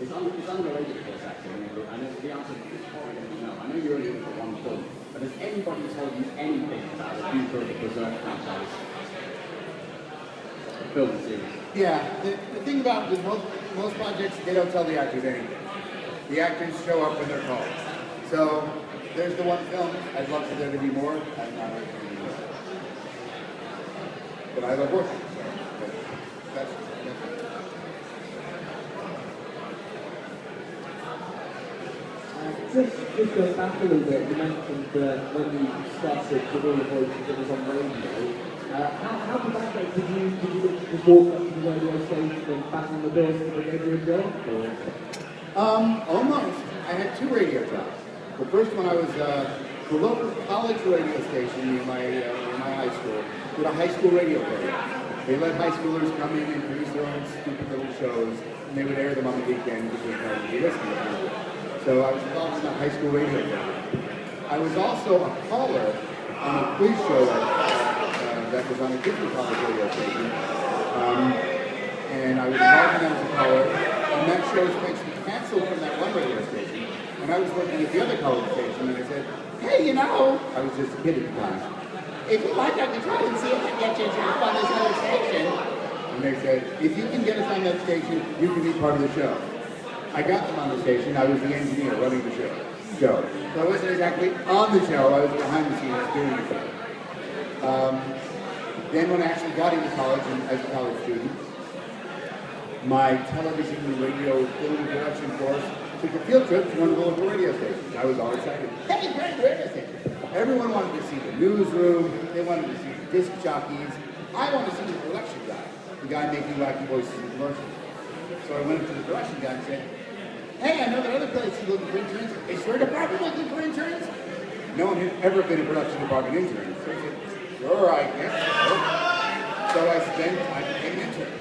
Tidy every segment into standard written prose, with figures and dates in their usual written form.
It's underrated for this acting. I know the answer is probably going to be no. I know you're only in it for one film, but has anybody told you anything about the future of the Berserk franchise? The film series. Yeah, the thing about with most projects, they don't tell the actors anything. The actors show up when they're called. So there's the one film. I'd love for there to be more. I'm not heard from you. But I love working. So that's Just going back a little bit, you mentioned that when you started with all the voices that was on radio, how did that go? Did you just walk up to the radio station and bang on the doors and they gave you a job? almost. I had two radio jobs. The first one I was the local college radio station near my high school did a high school radio program. They let high schoolers come in and produce their own stupid little shows, and they would air them on the weekend because they would be listening to them. So I was involved in the high school radio program. I was also a caller on a quiz show that was on a different college radio station. And I was involved in that as a caller, and that show was eventually canceled from that one radio station. And I was working at the other college station, and I said, hey, you know, I was just a kid at the time, if you like, I could try and see if I can get you a job on this other station. And they said, if you can get us on that station, you can be part of the show. I got them on the station. I was the engineer running the show. So I wasn't exactly on the show. I was behind the scenes doing the show. Then when I actually got into college, and as a college student, my television and radio film production course took a field trip to one of the local radio stations. I was all excited. Hey, great radio station. Everyone wanted to see the newsroom. They wanted to see the disc jockeys. I wanted to see the production guy, the guy making wacky voices in commercials. So I went up to the production guy and said, hey, I know that other places looking for interns. Is your department looking for interns? No one had ever been a production department intern. So I said, sure, I guess so. So I spent time became an intern.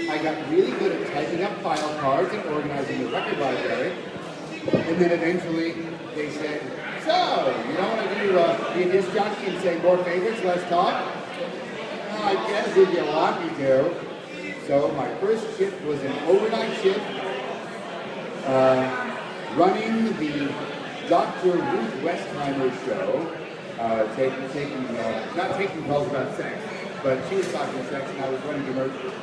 I got really good at typing up file cards and organizing the record library. And then eventually they said, so, you don't want to be a disc jockey and say more favorites, less talk? Well, I guess if you want me to. So my first shift was an overnight shift, running the Dr. Ruth Westheimer show, not taking calls about sex, but she was talking about sex and I was running commercials.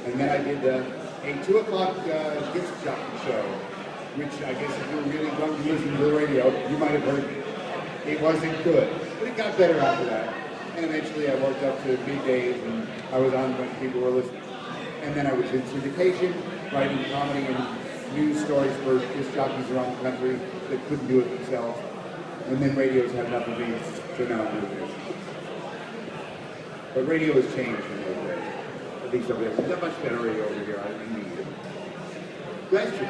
And then I did a 2 o'clock disc jockey show, which I guess if you were really drunk and listening to the radio, you might have heard it wasn't good. But it got better after that. And eventually I worked up to middays and I was on when people were listening. And then I was in syndication, writing comedy and news stories for disc jockeys around the country that couldn't do it themselves. And then radios had enough of these to now do this. But radio has changed in those days. I think so. There's a much better radio over here. I need it. Question.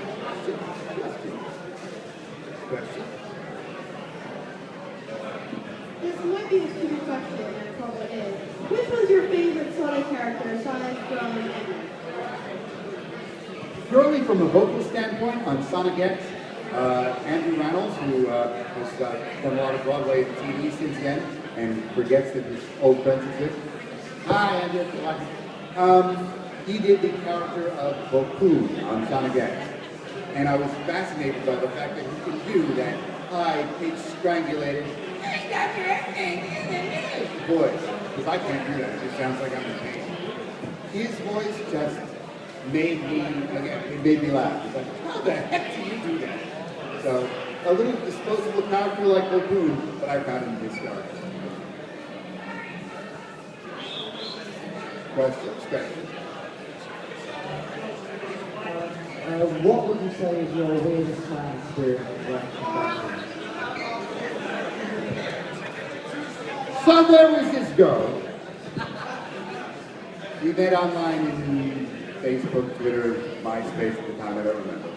This might be a stupid question, and it probably is. Which was your favorite Sonic character, Sonic from X? Purely from a vocal standpoint, on Sonic X, Andrew Reynolds, who has done a lot of Broadway TV since then, and forgets that his old friends exist. Hi, Andrew. He did the character of Boku on Sonic X. And I was fascinated by the fact that he could do that high-pitched, strangulated voice. Because I can't do that. It just sounds like I'm in pain. His voice just made me laugh. It's like, how the heck do you do that? So, a little disposable character like Boku, but I found him hysterical. Questions? What would you say is your weirdest fan experience working on? So there was this girl. We met online in Facebook, Twitter, MySpace at the time, I don't remember.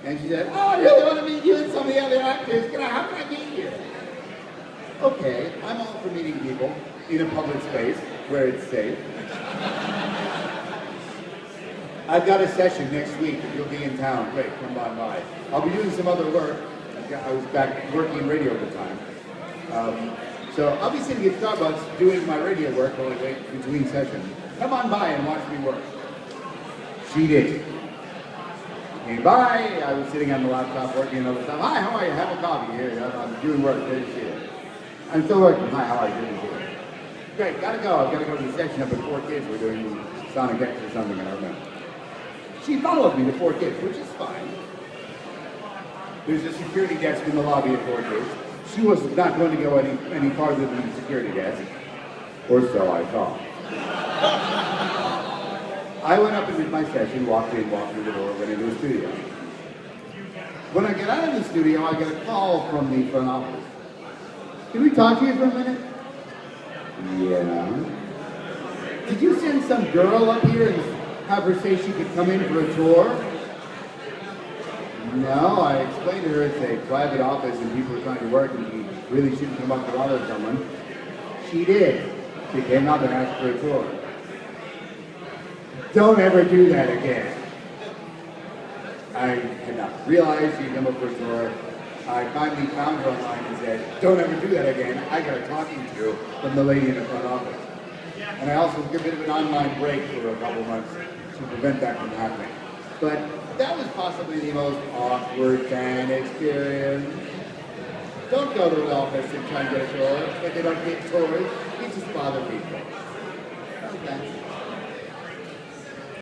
And she said, oh, I really want to meet you and some of the other actors. How can I meet you? Okay, I'm all for meeting people in a public space where it's safe. I've got a session next week. If you'll be in town, great, come on by. I'll be doing some other work. I was back working in radio at the time. So I'll be sitting at Starbucks doing my radio work while I wait between sessions. Come on by and watch me work. She did. Came by, I was sitting on the laptop working and other stuff. Hi, how are you? Have a coffee here. I'm doing work. Good to see you. I'm still working. Hi, how are you? Good to see you. Great, gotta go. I've got to go to the section up at 4 Kids. We're doing Sonic X or something, I don't know. She followed me to 4 Kids, which is fine. There's a security desk in the lobby at 4 Kids. She was not going to go any farther than the security desk, or so I thought. I went up and did my session, walked in, walked through the door, went into the studio. When I get out of the studio, I get a call from the front office. Can we talk to you for a minute? Yeah. Did you send some girl up here and have her say she could come in for a tour? No, I explained to her it's a private office and people are trying to work and she really shouldn't come up to bother someone. She did. She came up and asked for a tour. Don't ever do that again. I had not realized she'd come up for a tour. I finally found her online and said, don't ever do that again. I got a talking to from the lady in the front office. And I also took a bit of an online break for a couple months to prevent that from happening. But that was possibly the most awkward fan experience. Don't go to an office and try and get a tour. If they don't get tours, you just bother people. Okay.